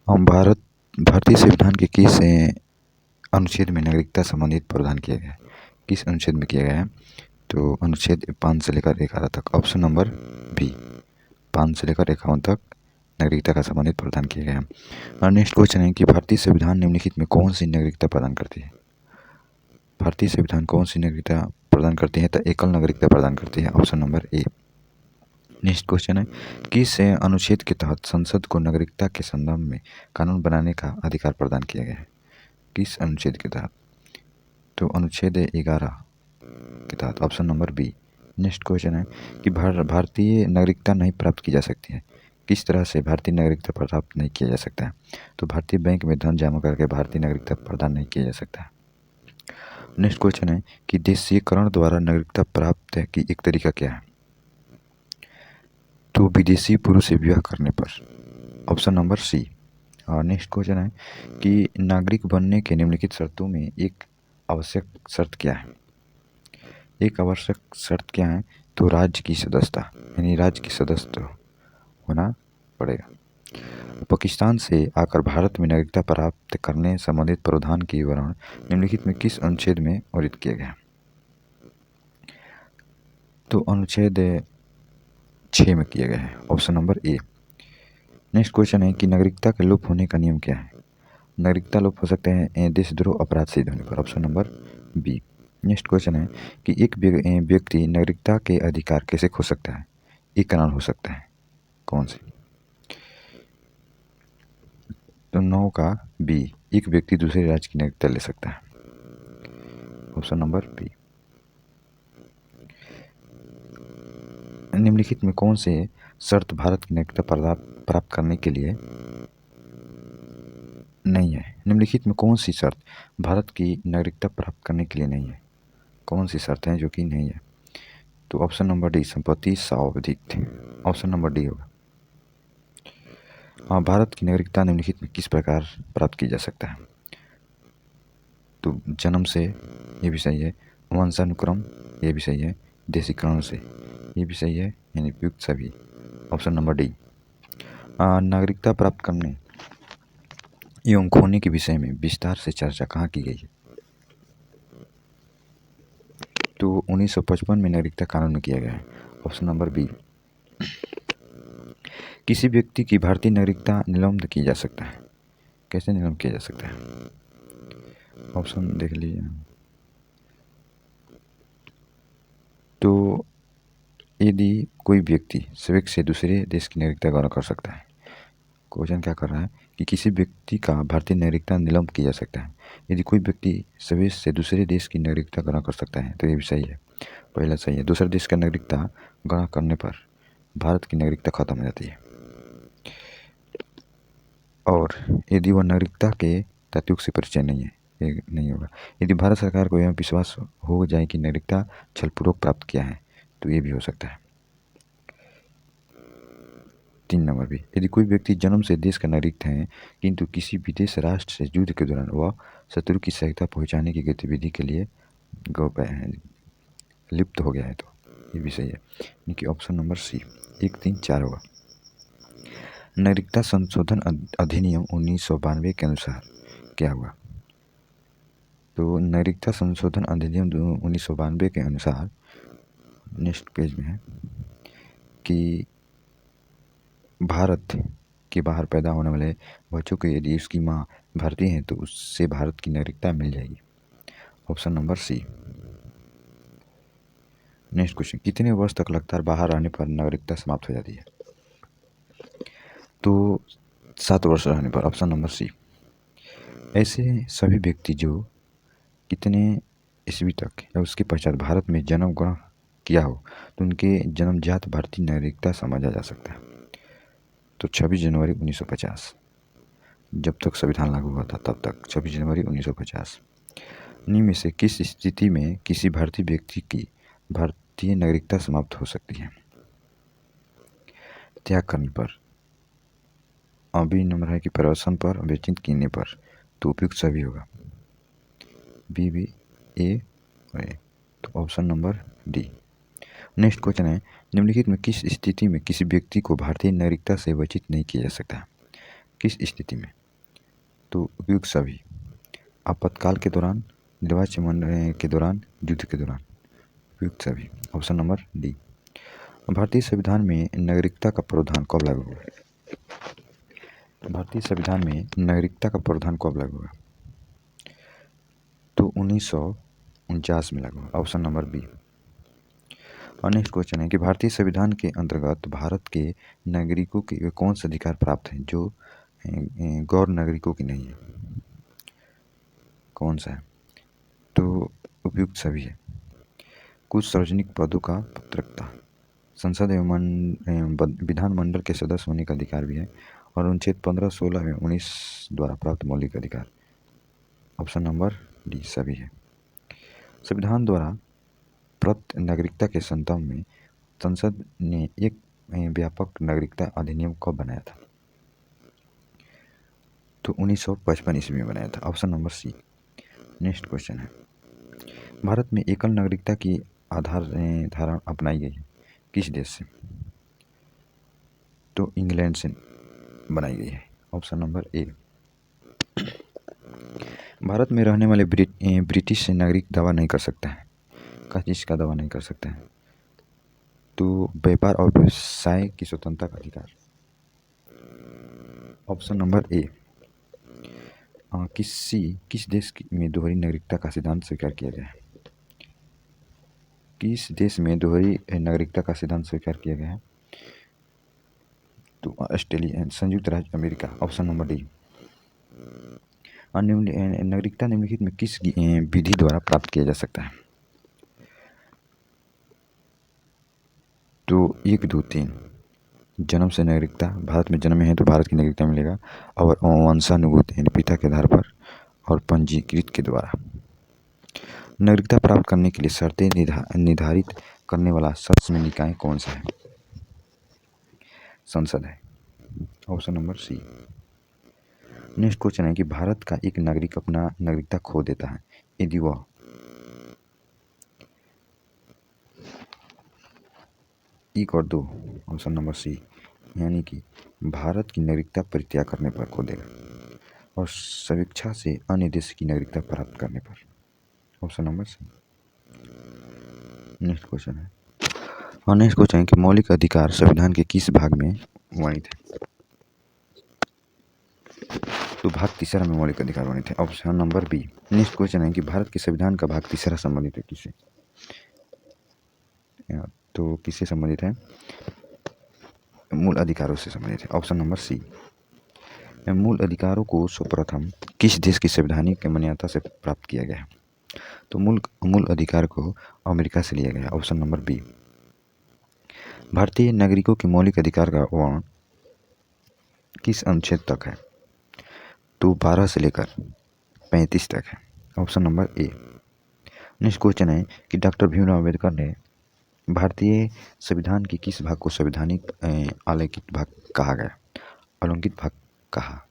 हम भारतीय संविधान के किस अनुच्छेद में नागरिकता संबंधित प्रावधान किया गया है? किस अनुच्छेद में किया गया है? तो अनुच्छेद 5 से लेकर 11 तक। ऑप्शन नंबर बी, 5 से लेकर 51 तक नागरिकता का संबंधित प्रावधान किया गया है। और नेक्स्ट क्वेश्चन है कि भारतीय संविधान निम्नलिखित में कौन सी नागरिकता प्रदान करती है? भारतीय संविधान कौन सी नागरिकता प्रदान करती है? तो एकल नागरिकता प्रदान करती है। Option number A. Next question है किस अनुच्छेद के तहत संसद को नागरिकता के संदर्भ में कानून बनाने का अधिकार प्रदान किया गया है? किस अनुच्छेद के तहत? तो अनुच्छेद 11 के तहत। Option number B. Next question है कि भारतीय नागरिकता नहीं प्राप्त की जा सकती है। किस तरह से भारतीय नागरिकता प्राप्त नहीं किया जा सकता है? तो भारतीय बैंक में धन जमा करके भारतीय नागरिकता प्रदान नहीं किया जा सकता है। नेक्स्ट क्वेश्चन है कि देशीयकरण द्वारा नागरिकता प्राप्त की एक तरीका क्या है? तो विदेशी पुरुष से विवाह करने पर। Option number C. और नेक्स्ट क्वेश्चन है कि नागरिक बनने के निम्नलिखित शर्तों में एक आवश्यक शर्त क्या है? एक आवश्यक शर्त क्या है? तो राज्य की सदस्यता, यानी राज्य की सदस्य होना पड़ेगा। पाकिस्तान से आकर भारत में नागरिकता प्राप्त करने संबंधित प्रावधान के विवरण निम्नलिखित में किस अनुच्छेद में वर्णित किया गया? तो अनुच्छेद 6 में किया गया है। Option number A. Next question है कि नागरिकता के लोप होने का नियम क्या है? नागरिकता लोप हो सकते हैं देशद्रोह अपराध सिद्ध होने पर। Option number B. Next question है कि एक व्यक्ति नागरिकता के अधिकार कैसे खो सकता है? एक कारण हो सकता है, कौन से? तो 9 का बी, एक व्यक्ति दूसरे राज्य की नागरिकता ले सकता है। Option number B. निम्नलिखित में कौन से शर्त भारत की नागरिकता प्राप्त करने के लिए नहीं है? निम्नलिखित में कौन सी शर्त भारत की नागरिकता प्राप्त करने के लिए नहीं है? कौन सी शर्त है जो कि नहीं है? तो ऑप्शन नंबर डी, संपत्ति सावधिक। ऑप्शन नंबर डी होगा। हाँ, भारत की नागरिकता निम्नलिखित में किस प्रकार प्राप्त की जा सकता है? तो जन्म से, ये भी सही है। वंशानुक्रम, ये भी सही है। देशीकरण से, ये भी सही है, यानी उपयुक्त सभी। Option number D. नागरिकता प्राप्त करने एवं खोने के विषय में विस्तार से चर्चा कहाँ की गई है? तो 1955 में नागरिकता कानून में किया गया है। Option number B. किसी व्यक्ति की भारतीय नागरिकता निलंबित की जा सकता है। कैसे निलंबित किया जा सकता है? ऑप्शन देख लीजिए। तो यदि कोई व्यक्ति स्वेच्छा से दूसरे देश की नागरिकता ग्रहण कर सकता है। क्वेश्चन क्या कर रहा है कि किसी व्यक्ति का भारतीय नागरिकता निलंबित किया जा सकता है यदि कोई व्यक्ति स्वेच्छा से दूसरे देश की नागरिकता ग्रहण कर सकता है। तो ये भी सही है, पहला सही है। दूसरे देश का नागरिकता ग्रहण करने पर भारत की नागरिकता खत्म हो जाती है, और यदि वह नागरिकता के तथ्यों से परिचय नहीं है, ये नहीं होगा। यदि भारत सरकार को यह विश्वास हो जाए कि नागरिकता छलपूर्वक प्राप्त किया है, तो ये भी हो सकता है। 3 नंबर भी, यदि कोई व्यक्ति जन्म से देश का नागरिक है किंतु किसी विदेश राष्ट्र से युद्ध के दौरान वह शत्रु की सहायता पहुंचाने की गतिविधि के लिए लिप्त हो गया है, तो ये भी सही है, यानी कि ऑप्शन नंबर सी 1, 3, 4 होगा। नागरिकता संशोधन अधिनियम 1992 के अनुसार क्या हुआ? तो नागरिकता संशोधन अधिनियम 1992 के अनुसार नेक्स्ट पेज में है कि भारत के बाहर पैदा होने वाले बच्चों को यदि उसकी माँ भारतीय है तो उससे भारत की नागरिकता मिल जाएगी। Option number C. Next question, कितने वर्ष तक लगातार बाहर रहने पर नागरिकता समाप्त हो जाती है? तो 7 वर्ष रहने पर। Option number C. ऐसे सभी व्यक्ति जो कितने ईस्वी तक या उसके पश्चात भारत में जन्म ग्रहण किया हो तो उनके जन्मजात भारतीय नागरिकता समझा जा सकता है। तो 26 जनवरी 1950, जब तक संविधान लागू हुआ था तब तक, 26 जनवरी 1950। निम्न में से किस स्थिति में किसी भारतीय व्यक्ति की भारतीय नागरिकता समाप्त हो सकती है? त्याग करने पर, अभी नंबर है कि प्रदर्शन पर, व्यतीत करने पर, तो उपयुक्त सभी होगा। बी, ए और ए, तो option number D. Next question है, निम्नलिखित में किस स्थिति में किसी व्यक्ति को भारतीय नागरिकता से वंचित नहीं किया जा सकता? किस स्थिति में? तो उपयुक्त सभी। आपातकाल के दौरान, निर्वाचन के दौरान, युद्ध के दौरान। उपयुक्त सभी। Option number D. भारतीय संविधान में नागरिकता का प्रावधान कब लागू हुआ? भारतीय संविधान में नागरिकता का प्रावधान कब लागू हुआ? तो 1949 में लागू हुआ। Option number B. और नेक्स्ट क्वेश्चन है कि भारतीय संविधान के अंतर्गत भारत के नागरिकों के कौन से अधिकार प्राप्त हैं जो गैर नागरिकों की नहीं है? कौन सा है? तो उपयुक्त सभी है। कुछ सार्वजनिक पदों का पत्रकता, संसद एवं विधानमंडल के सदस्य होने का अधिकार भी है, और अनुच्छेद 15, 16 एवं 19 द्वारा प्राप्त मौलिक अधिकार। ऑप्शन नंबर डी सभी है। संविधान द्वारा प्राप्त नागरिकता के संदर्भ में संसद ने एक व्यापक नागरिकता अधिनियम कब बनाया था? तो 1955 ईस्वी में बनाया था। Option number C. Next question है, भारत में एकल नागरिकता की आधार धारा अपनाई गई है किस देश से? तो इंग्लैंड से बनाई गई है। Option number A. भारत में रहने वाले ब्रिटिश नागरिक दावा नहीं कर सकता है। किस चीज़ का दावा नहीं कर सकता है? तो व्यापार और व्यवसाय की स्वतंत्रता का अधिकार। Option number A. किस देश में दोहरी नागरिकता का सिद्धांत स्वीकार किया गया है? किस देश में दोहरी नागरिकता का सिद्धांत स्वीकार किया गया है? तो ऑस्ट्रेलिया, संयुक्त राज्य अमेरिका। Option number D. नागरिकता निम्नलिखित में किस विधि द्वारा प्राप्त किया जा सकता है? तो 1, 2, 3 जन्म से नागरिकता, भारत में जन्मे हैं तो भारत की नागरिकता मिलेगा, और वंशानुगत यानी पिता के आधार पर, और पंजीकृत के द्वारा। नागरिकता प्राप्त करने के लिए शर्तें निर्धारित करने वाला शासकीय निकाय कौन सा है? संसद है। Option number C. Next question है कि भारत का एक नागरिक अपना नागरिकता खो देता है यदि वह 1 और 2। ऑप्शन नंबर सी, यानी कि भारत की नागरिकता परित्याग करने पर खो देगा, और स्वेच्छा से अन्य देश की नागरिकता प्राप्त करने पर। Option number C. Next question है, और नेक्स्ट क्वेश्चन है कि मौलिक अधिकार संविधान के किस भाग में वर्णित है? तो भाग 3 में मौलिक अधिकार वर्णित है। Option number B. Next question है कि भारत के संविधान का भाग 3 संबंधित है किससे? तो किससे संबंधित है? मूल अधिकारों से संबंधित है। Option number C. मूल अधिकारों को सर्वप्रथम किस देश की संवैधानिक मान्यता से प्राप्त किया गया है? तो मूल अधिकार को अमेरिका से लिया गया। Option number B. भारतीय नागरिकों के मौलिक अधिकार का वर्णन किस अनुच्छेद तक है? तो 12 से लेकर 35 तक है। Option number A. Next question है कि डॉक्टर भीमराव अम्बेडकर ने भारतीय संविधान के किस भाग को संवैधानिक आलंकित भाग कहा गया? अलंकित भाग कहा।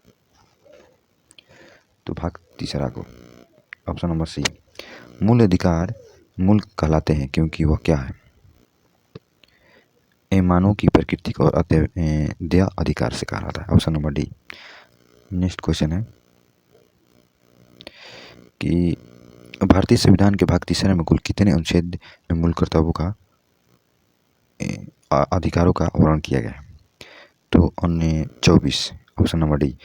तो भाग 3 को। Option number C. मूल अधिकार मूल कहलाते हैं क्योंकि वह क्या है? मानव की प्रकृति को अद्वितीय अधिकार से कहा जाता है। Option number D. Next question है कि भारतीय संविधान के भाग 3 में कुल कितने अनुच्छेद में मूल कर्तव्यों का अधिकारों का वर्णन किया गया है? तो 24। Option number D.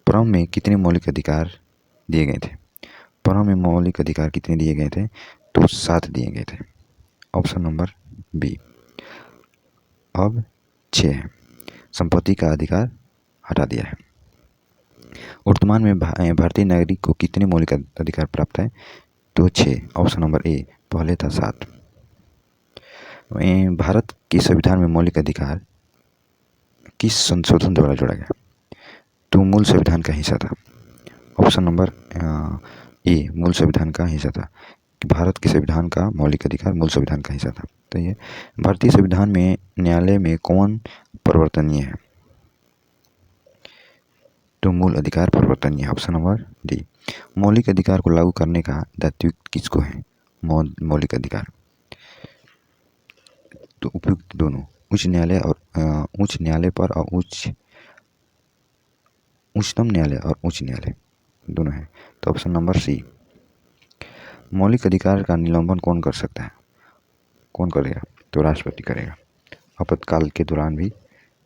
प्रारंभ में कितने मौलिक अधिकार दिए गए थे? प्रारंभ में मौलिक अधिकार कितने दिए गए थे? तो 7 दिए गए थे। Option number B. अब 6 है। संपत्ति का अधिकार हटा दिया है। वर्तमान में भारतीय नागरिक को कितने मौलिक अधिकार प्राप्त है? तो 6। Option number A. पहले था 7। भारत के संविधान में मौलिक अधिकार किस संशोधन द्वारा जोड़ा गया? तो मूल संविधान का हिस्सा था। Option number A. मूल संविधान का हिस्सा था कि भारत के संविधान का मौलिक अधिकार मूल संविधान का हिस्सा था। तो ये भारतीय संविधान में न्यायालय में कौन परिवर्तनीय है? तो मूल अधिकार परिवर्तनीय। Option number D. मौलिक अधिकार को लागू करने का दायित्व किसको है? मौलिक अधिकार। तो उपयुक्त दोनों, उच्च न्यायालय पर और उच्चतम न्यायालय और उच्च न्यायालय दोनों है। तो ऑप्शन नंबर सी। मौलिक अधिकार का निलंबन कौन कर सकता है? कौन करेगा? तो राष्ट्रपति करेगा। आपातकाल के दौरान भी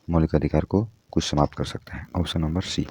मौलिक अधिकार को कुछ समाप्त कर सकता है। ऑप्शन नंबर सी।